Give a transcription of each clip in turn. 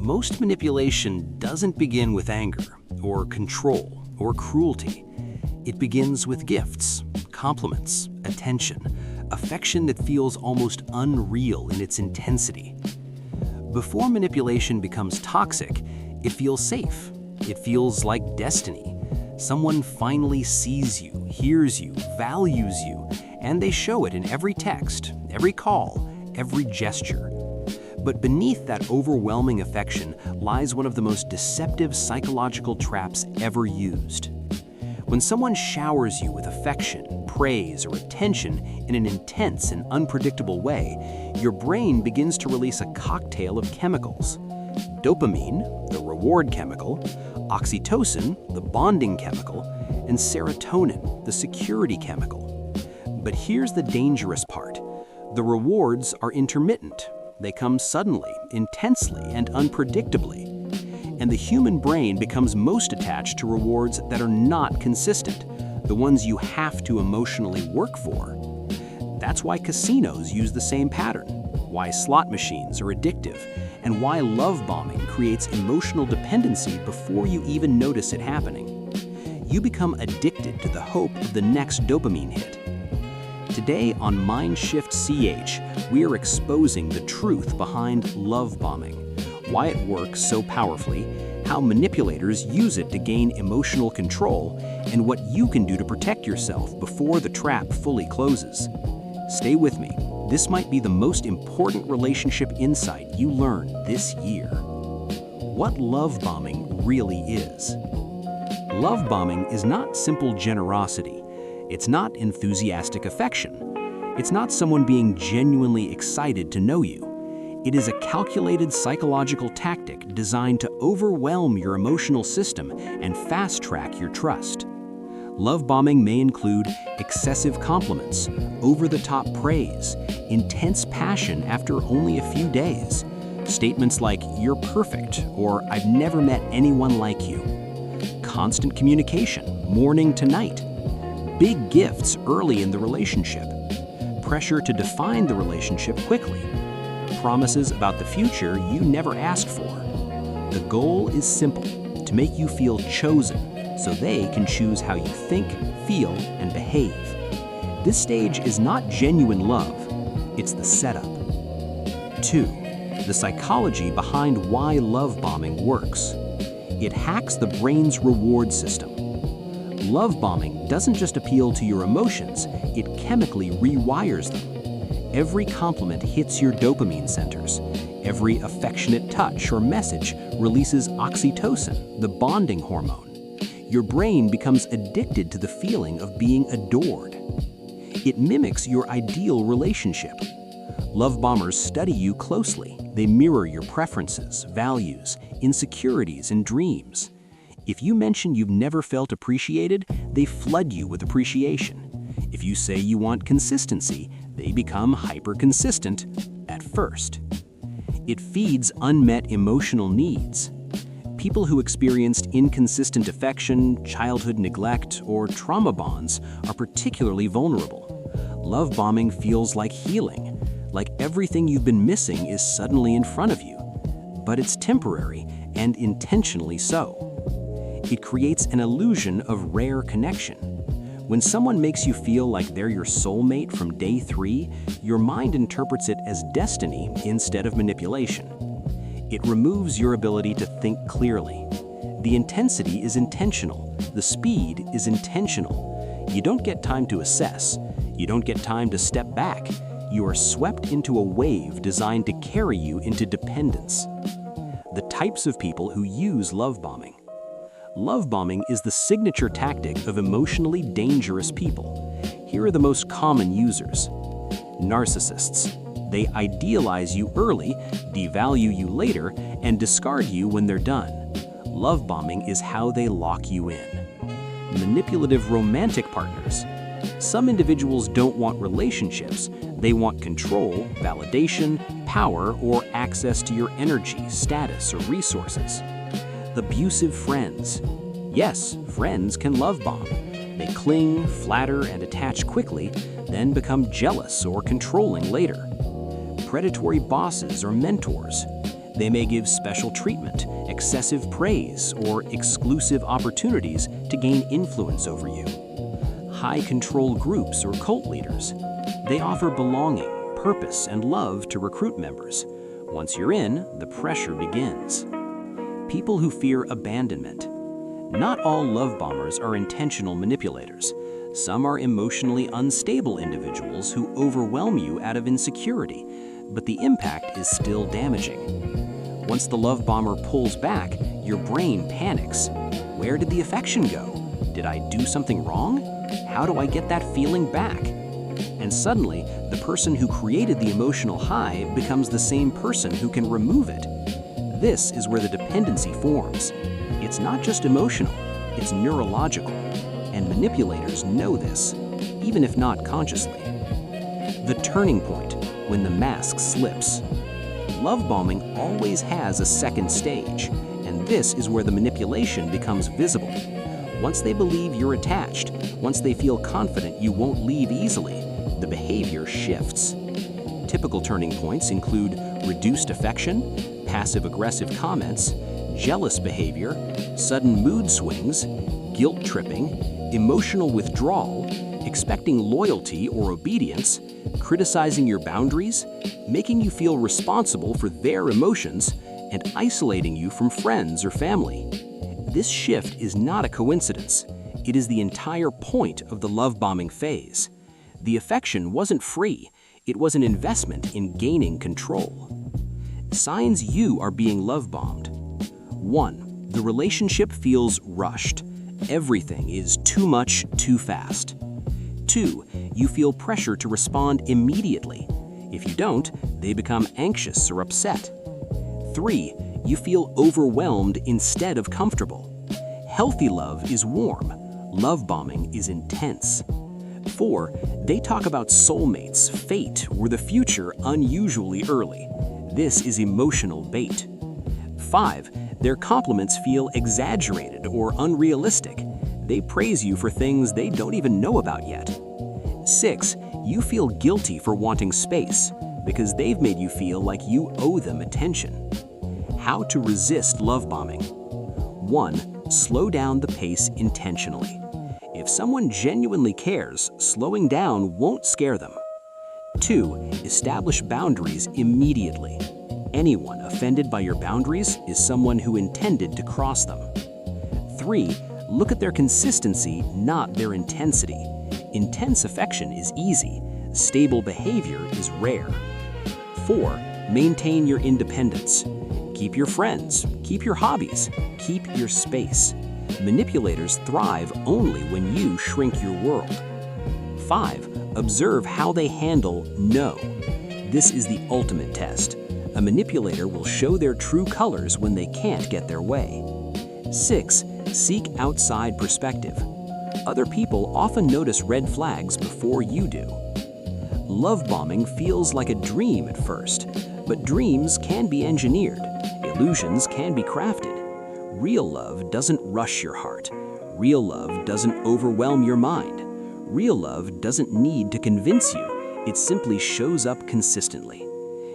Most manipulation doesn't begin with anger, or control, or cruelty. It begins with gifts, compliments, attention, affection that feels almost unreal in its intensity. Before manipulation becomes toxic, it feels safe. It feels like destiny. Someone finally sees you, hears you, values you, and they show it in every text, every call, every gesture. But beneath that overwhelming affection lies one of the most deceptive psychological traps ever used. When someone showers you with affection, praise, or attention in an intense and unpredictable way, your brain begins to release a cocktail of chemicals. Dopamine, the reward chemical, oxytocin, the bonding chemical, and serotonin, the security chemical. But here's the dangerous part. The rewards are intermittent. They come suddenly, intensely, and unpredictably. And the human brain becomes most attached to rewards that are not consistent, the ones you have to emotionally work for. That's why casinos use the same pattern, why slot machines are addictive, and why love bombing creates emotional dependency before you even notice it happening. You become addicted to the hope of the next dopamine hit. Today on Mindshift CH, we are exposing the truth behind love bombing, why it works so powerfully, how manipulators use it to gain emotional control, and what you can do to protect yourself before the trap fully closes. Stay with me. This might be the most important relationship insight you learn this year. What love bombing really is. Love bombing is not simple generosity. It's not enthusiastic affection. It's not someone being genuinely excited to know you. It is a calculated psychological tactic designed to overwhelm your emotional system and fast-track your trust. Love bombing may include excessive compliments, over-the-top praise, intense passion after only a few days, statements like, "You're perfect," or "I've never met anyone like you," constant communication, morning to night, big gifts early in the relationship, pressure to define the relationship quickly, promises about the future you never asked for. The goal is simple, to make you feel chosen so they can choose how you think, feel, and behave. This stage is not genuine love, it's the setup. 2. The psychology behind why love bombing works. It hacks the brain's reward system. Love bombing doesn't just appeal to your emotions, it chemically rewires them. Every compliment hits your dopamine centers. Every affectionate touch or message releases oxytocin, the bonding hormone. Your brain becomes addicted to the feeling of being adored. It mimics your ideal relationship. Love bombers study you closely. They mirror your preferences, values, insecurities, and dreams. If you mention you've never felt appreciated, they flood you with appreciation. If you say you want consistency, they become hyper-consistent at first. It feeds unmet emotional needs. People who experienced inconsistent affection, childhood neglect, or trauma bonds are particularly vulnerable. Love bombing feels like healing, like everything you've been missing is suddenly in front of you. But it's temporary and intentionally so. It creates an illusion of rare connection. When someone makes you feel like they're your soulmate from day 3, your mind interprets it as destiny instead of manipulation. It removes your ability to think clearly. The intensity is intentional. The speed is intentional. You don't get time to assess. You don't get time to step back. You are swept into a wave designed to carry you into dependence. The types of people who use love bombing. Love bombing is the signature tactic of emotionally dangerous people. Here are the most common users. Narcissists. They idealize you early, devalue you later, and discard you when they're done. Love bombing is how they lock you in. Manipulative romantic partners. Some individuals don't want relationships. They want control, validation, power, or access to your energy, status, or resources. Abusive friends. Yes, friends can love bomb. They cling, flatter, and attach quickly, then become jealous or controlling later. Predatory bosses or mentors. They may give special treatment, excessive praise, or exclusive opportunities to gain influence over you. High-control groups or cult leaders. They offer belonging, purpose, and love to recruit members. Once you're in, the pressure begins. People who fear abandonment. Not all love bombers are intentional manipulators. Some are emotionally unstable individuals who overwhelm you out of insecurity, but the impact is still damaging. Once the love bomber pulls back, your brain panics. Where did the affection go? Did I do something wrong? How do I get that feeling back? And suddenly, the person who created the emotional high becomes the same person who can remove it. This is where the dependency forms. It's not just emotional, it's neurological. And manipulators know this, even if not consciously. The turning point, when the mask slips. Love bombing always has a second stage, and this is where the manipulation becomes visible. Once they believe you're attached, once they feel confident you won't leave easily, the behavior shifts. Typical turning points include reduced affection, passive-aggressive comments, jealous behavior, sudden mood swings, guilt tripping, emotional withdrawal, expecting loyalty or obedience, criticizing your boundaries, making you feel responsible for their emotions, and isolating you from friends or family. This shift is not a coincidence. It is the entire point of the love bombing phase. The affection wasn't free. It was an investment in gaining control. Signs you are being love bombed. 1. The relationship feels rushed. Everything is too much, too fast. 2. You feel pressure to respond immediately. If you don't, they become anxious or upset. 3. You feel overwhelmed instead of comfortable. Healthy love is warm. Love bombing is intense. 4. They talk about soulmates, fate, or the future unusually early. This is emotional bait. 5. Their compliments feel exaggerated or unrealistic. They praise you for things they don't even know about yet. 6. You feel guilty for wanting space because they've made you feel like you owe them attention. How to resist love bombing. 1. Slow down the pace intentionally. If someone genuinely cares, slowing down won't scare them. 2. Establish boundaries immediately. Anyone offended by your boundaries is someone who intended to cross them. 3. Look at their consistency, not their intensity. Intense affection is easy. Stable behavior is rare. 4. Maintain your independence. Keep your friends, keep your hobbies, keep your space. Manipulators thrive only when you shrink your world. 5. Observe how they handle no. This is the ultimate test. A manipulator will show their true colors when they can't get their way. 6. Seek outside perspective. Other people often notice red flags before you do. Love bombing feels like a dream at first, but dreams can be engineered. Illusions can be crafted. Real love doesn't rush your heart. Real love doesn't overwhelm your mind. Real love doesn't need to convince you. It simply shows up consistently.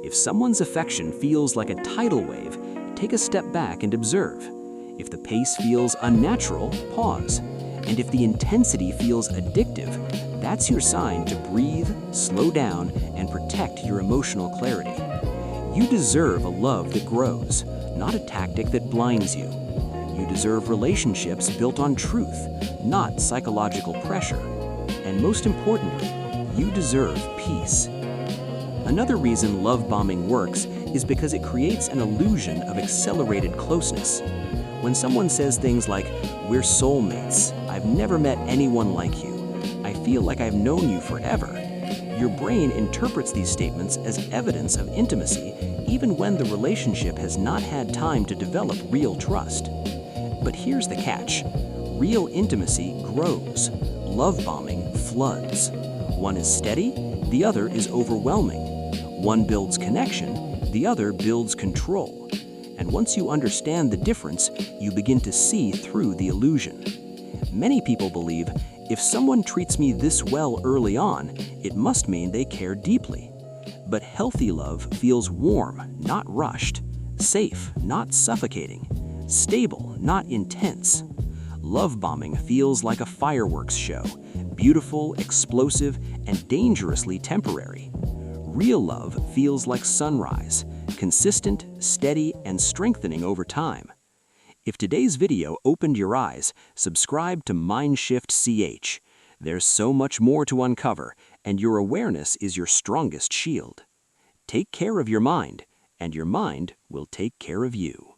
If someone's affection feels like a tidal wave, take a step back and observe. If the pace feels unnatural, pause. And if the intensity feels addictive, that's your sign to breathe, slow down, and protect your emotional clarity. You deserve a love that grows, not a tactic that blinds you. You deserve relationships built on truth, not psychological pressure. And most importantly, you deserve peace. Another reason love bombing works is because it creates an illusion of accelerated closeness. When someone says things like, "We're soulmates, I've never met anyone like you, I feel like I've known you forever," your brain interprets these statements as evidence of intimacy even when the relationship has not had time to develop real trust. But here's the catch. Real intimacy grows. Love bombing floods. One is steady, the other is overwhelming. One builds connection, the other builds control. And once you understand the difference, you begin to see through the illusion. Many people believe, if someone treats me this well early on, it must mean they care deeply. But healthy love feels warm, not rushed. Safe, not suffocating. Stable, not intense. Love bombing feels like a fireworks show, beautiful, explosive, and dangerously temporary. Real love feels like sunrise, consistent, steady, and strengthening over time. If today's video opened your eyes, subscribe to Mindshift CH. There's so much more to uncover, and your awareness is your strongest shield. Take care of your mind, and your mind will take care of you.